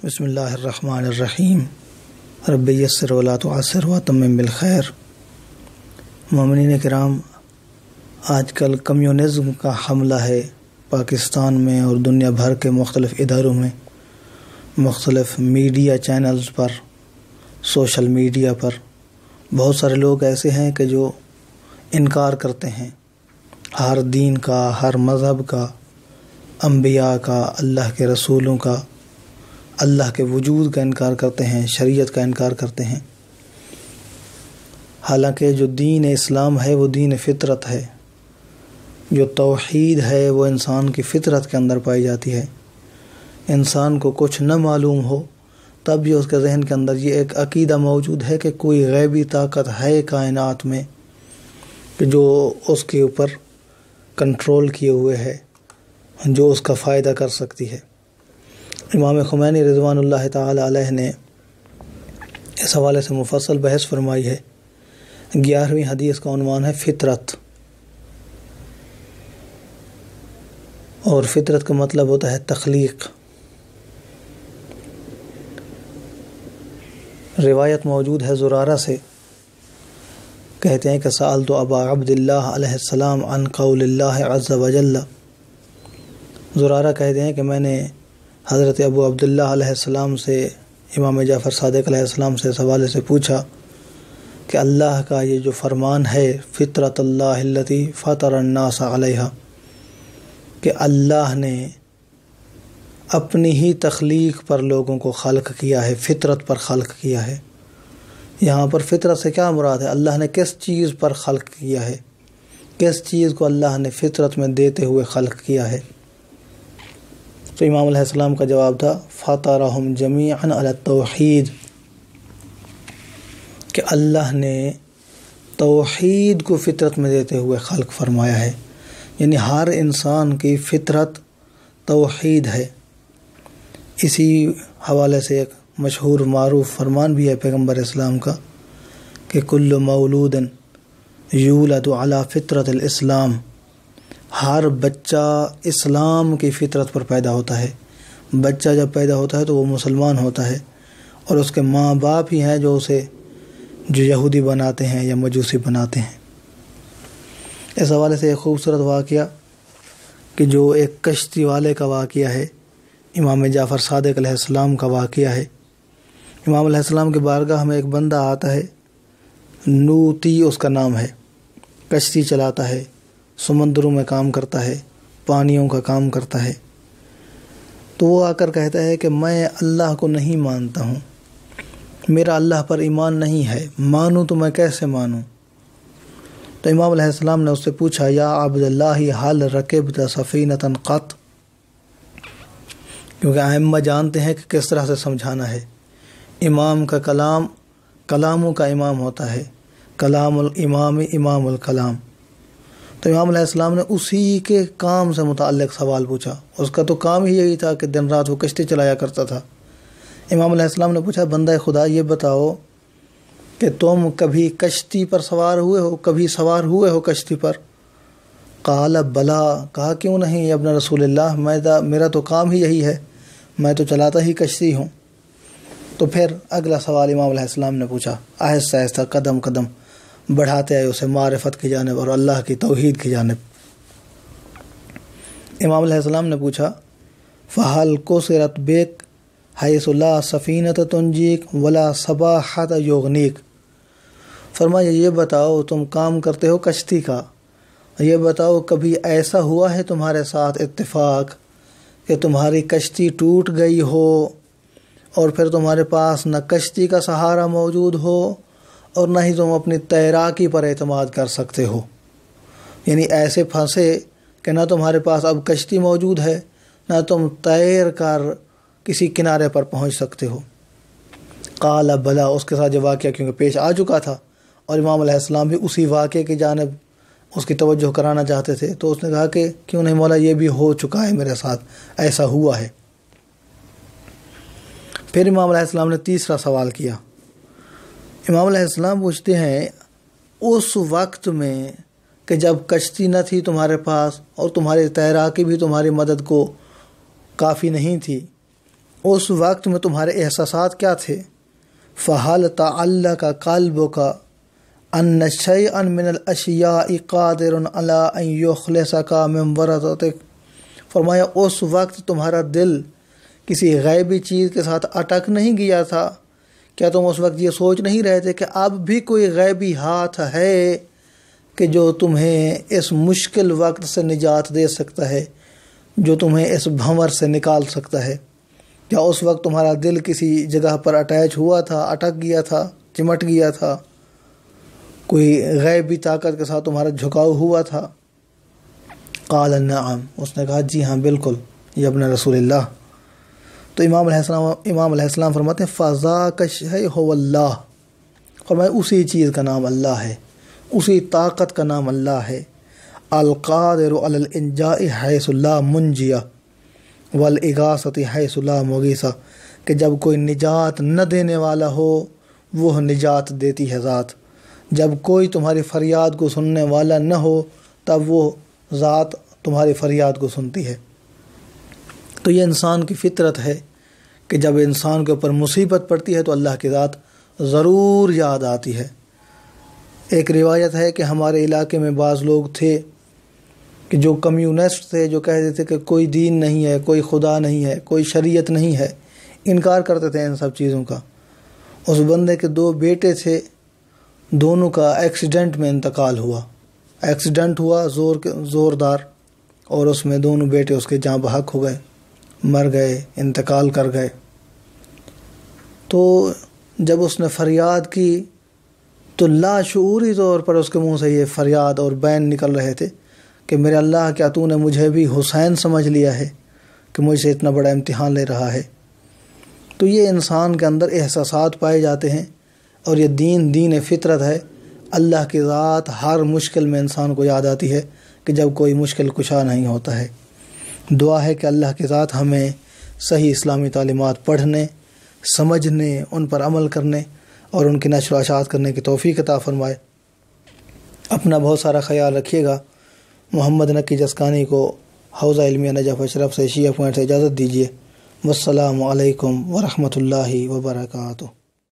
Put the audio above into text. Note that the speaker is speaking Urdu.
بسم اللہ الرحمن الرحیم رب یسر ولا تعسر وتمم بالخیر۔ مومنین کرام، آج کل کمیونزم کا حملہ ہے پاکستان میں اور دنیا بھر کے مختلف اداروں میں، مختلف میڈیا چینلز پر، سوشل میڈیا پر بہت سارے لوگ ایسے ہیں کہ جو انکار کرتے ہیں ہر دین کا، ہر مذہب کا، انبیاء کا، اللہ کے رسولوں کا، اللہ کے وجود کا انکار کرتے ہیں، شریعت کا انکار کرتے ہیں۔ حالانکہ جو دین اسلام ہے وہ دین فطرت ہے، جو توحید ہے وہ انسان کی فطرت کے اندر پائی جاتی ہے۔ انسان کو کچھ نہ معلوم ہو تب بھی اس کے ذہن کے اندر یہ ایک عقیدہ موجود ہے کہ کوئی غیبی طاقت ہے کائنات میں کہ جو اس کے اوپر کنٹرول کیے ہوئے ہے، جو اس کا فائدہ کر سکتی ہے۔ امام خمینی رضوان اللہ تعالی علیہ نے اس حوالے سے مفصل بحث فرمائی ہے۔ 11ویں حدیث کا عنوان ہے فطرت، اور فطرت کا مطلب ہوتا ہے تخلیق۔ روایت موجود ہے زرارہ سے، کہتے ہیں کہ سألت ابا عبد اللہ علیہ السلام عن قول اللہ عز وجل۔ زرارہ کہتے ہیں کہ میں نے حضرت ابو عبداللہ علیہ السلام سے، امام جعفر صادق علیہ السلام سے اس حوالے سے پوچھا کہ اللہ کا یہ جو فرمان ہے فطرت اللہ التی فطر الناس علیہا، کہ اللہ نے اپنی ہی تخلیق پر لوگوں کو خلق کیا ہے، فطرت پر خلق کیا ہے۔ یہاں پر فطرت سے کیا مراد ہے؟ اللہ نے کس چیز پر خلق کیا ہے، کس چیز کو اللہ نے فطرت میں دیتے ہوئے خلق کیا ہے؟ تو امام علیہ السلام کا جواب تھا فطرہم جمیعا علی التوحید، کہ اللہ نے توحید کو فطرت میں دیتے ہوئے خلق فرمایا ہے، یعنی ہر انسان کی فطرت توحید ہے۔ اسی حوالے سے ایک مشہور معروف فرمان بھی ہے پیغمبر اسلام کا کہ کل مولود یولد علی فطرت الاسلام، ہر بچہ اسلام کی فطرت پر پیدا ہوتا ہے۔ بچہ جب پیدا ہوتا ہے تو وہ مسلمان ہوتا ہے، اور اس کے ماں باپ ہی ہیں جو اسے یہودی بناتے ہیں یا مجوسی بناتے ہیں۔ اس حوالے سے ایک خوبصورت واقعہ کہ جو ایک کشتی والے کا واقعہ ہے، امام جعفر صادق علیہ السلام کا واقعہ ہے۔ امام علیہ السلام کے بارگاہ میں ایک بندہ آتا ہے، نوتی اس کا نام ہے، کشتی چلاتا ہے، سمندروں میں کام کرتا ہے، پانیوں کا کام کرتا ہے۔ تو وہ آ کر کہتا ہے کہ میں اللہ کو نہیں مانتا ہوں، میرا اللہ پر ایمان نہیں ہے، مانوں تو میں کیسے مانوں؟ تو امام علیہ السلام نے اس سے پوچھا یا عبد اللہ حل رکبت سفینۃ قط، کیونکہ ائمہ جانتے ہیں کہ کس طرح سے سمجھانا ہے۔ امام کا کلام کلاموں کا امام ہوتا ہے، کلام الامام امام الکلام۔ تو امام علیہ السلام نے اسی کے کام سے متعلق سوال پوچھا، اس کا تو کام ہی یہی تھا کہ دن رات وہ کشتی چلایا کرتا تھا۔ امام علیہ السلام نے پوچھا بندہ خدا یہ بتاؤ کہ تم کبھی کشتی پر سوار ہوئے ہو، کبھی سوار ہوئے ہو کشتی پر؟ قال بلا، کہا کیوں نہیں ابن رسول اللہ، میرا تو کام ہی یہی ہے، میں تو چلاتا ہی کشتی ہوں۔ تو پھر اگلا سوال امام علیہ السلام نے پوچھا، آہستہ آہستہ قدم قدم بڑھاتے آئے اسے معرفت کی جانب اور اللہ کی توحید کی جانب۔ امام علیہ السلام نے پوچھا فہل کسرت بیک حیث لا سفینۃ تنجیک ولا سباحۃ یغنیک، فرمایا یہ بتاؤ تم کام کرتے ہو کشتی کا، یہ بتاؤ کبھی ایسا ہوا ہے تمہارے ساتھ اتفاق کہ تمہاری کشتی ٹوٹ گئی ہو اور پھر تمہارے پاس نہ کشتی کا سہارا موجود ہو اور نہ ہی تم اپنی تیراکی پر اعتماد کر سکتے ہو، یعنی ایسے پھنسے کہ نہ تمہارے پاس اب کشتی موجود ہے، نہ تم تیر کر کسی کنارے پر پہنچ سکتے ہو؟ قال بلا، اس کے ساتھ جو واقعہ کیونکہ پیش آ چکا تھا اور امام علیہ السلام بھی اسی واقعے کی جانب اس کی توجہ کرانا چاہتے تھے، تو اس نے کہا کہ کیوں نہیں مولا، یہ بھی ہو چکا ہے میرے ساتھ، ایسا ہوا ہے۔ پھر امام علیہ السلام نے تیسرا سوال کیا۔ امام علیہ السلام پوچھتے ہیں اس وقت میں کہ جب کشتی نہ تھی تمہارے پاس اور تمہاری تیراکی بھی تمہاری مدد کو کافی نہیں تھی، اس وقت میں تمہارے احساسات کیا تھے؟ فَهَلْ تَعَلَّقَ قَلْبُكَ أَنَّ شَيْئًا مِنَ الْأَشْيَاءِ قَادِرٌ عَلَىٰ أَن يُخْلِصَكَ مِن وَرَثَتِكَ، فرمایا اس وقت تمہارا دل کسی غیبی چیز کے ساتھ اٹک نہیں گیا تھا؟ کیا تم اس وقت یہ سوچ نہیں رہے تھے کہ اب بھی کوئی غیبی ہاتھ ہے کہ جو تمہیں اس مشکل وقت سے نجات دے سکتا ہے، جو تمہیں اس بھنور سے نکال سکتا ہے؟ کیا اس وقت تمہارا دل کسی جگہ پر اٹیچ ہوا تھا، اٹک گیا تھا، چمٹ گیا تھا؟ کوئی غیبی طاقت کے ساتھ تمہارا جھکاؤ ہوا تھا؟ قال نعم، اس نے کہا جی ہاں بالکل یا ابن رسول اللہ۔ تو امام علیہ السلام فرماتے ہیں فَذَاكَ الشَّيْءُ هُوَ اللَّهُ، فرمایا اسی چیز کا نام اللہ ہے، اسی طاقت کا نام اللہ ہے۔ القادر علی الانجاء حیث لا منجی والإغاثة حیث لا مغیث، کہ جب کوئی نجات نہ دینے والا ہو وہ نجات دیتی ہے ذات، جب کوئی تمہاری فریاد کو سننے والا نہ ہو تب وہ ذات تمہاری فریاد کو سنتی ہے۔ تو یہ انسان کی فطرت ہے کہ جب انسان کے اوپر مصیبت پڑتی ہے تو اللہ کی ذات ضرور یاد آتی ہے۔ ایک روایت ہے کہ ہمارے علاقے میں بعض لوگ تھے کہ جو کمیونسٹ تھے، جو کہتے تھے کہ کوئی دین نہیں ہے، کوئی خدا نہیں ہے، کوئی شریعت نہیں ہے، انکار کرتے تھے ان سب چیزوں کا۔ اس بندے کے 2 بیٹے تھے، دونوں کا ایکسیڈنٹ میں انتقال ہوا، ایکسیڈنٹ ہوا زوردار، اور اس میں دونوں بیٹے اس کے جاں بحق ہو گئے، مر گئے، انتقال کر گئے۔ تو جب اس نے فریاد کی تو لاشعوری طور پر اس کے منہ سے یہ فریاد اور بین نکل رہے تھے کہ میرے اللہ کیا تو نے مجھے بھی حسین سمجھ لیا ہے کہ مجھ سے اتنا بڑا امتحان لے رہا ہے؟ تو یہ انسان کے اندر احساسات پائے جاتے ہیں، اور یہ دین فطرت ہے۔ اللہ کی ذات ہر مشکل میں انسان کو یاد آتی ہے کہ جب کوئی مشکل کشا نہیں ہوتا ہے۔ دعا ہے کہ اللہ کی ذات ہمیں صحیح اسلامی تعلیمات پڑھنے، سمجھنے، ان پر عمل کرنے اور ان کی نشر و اشاعت کرنے کی توفیق عطا فرمائے۔ اپنا بہت سارا خیال رکھیے گا۔ محمد نقی جسکانی کو حوزہ علمیہ نجف اشرف سے شیعہ پوائنٹ سے اجازت دیجیے۔ والسلام علیکم ورحمۃ اللہ وبرکاتہ۔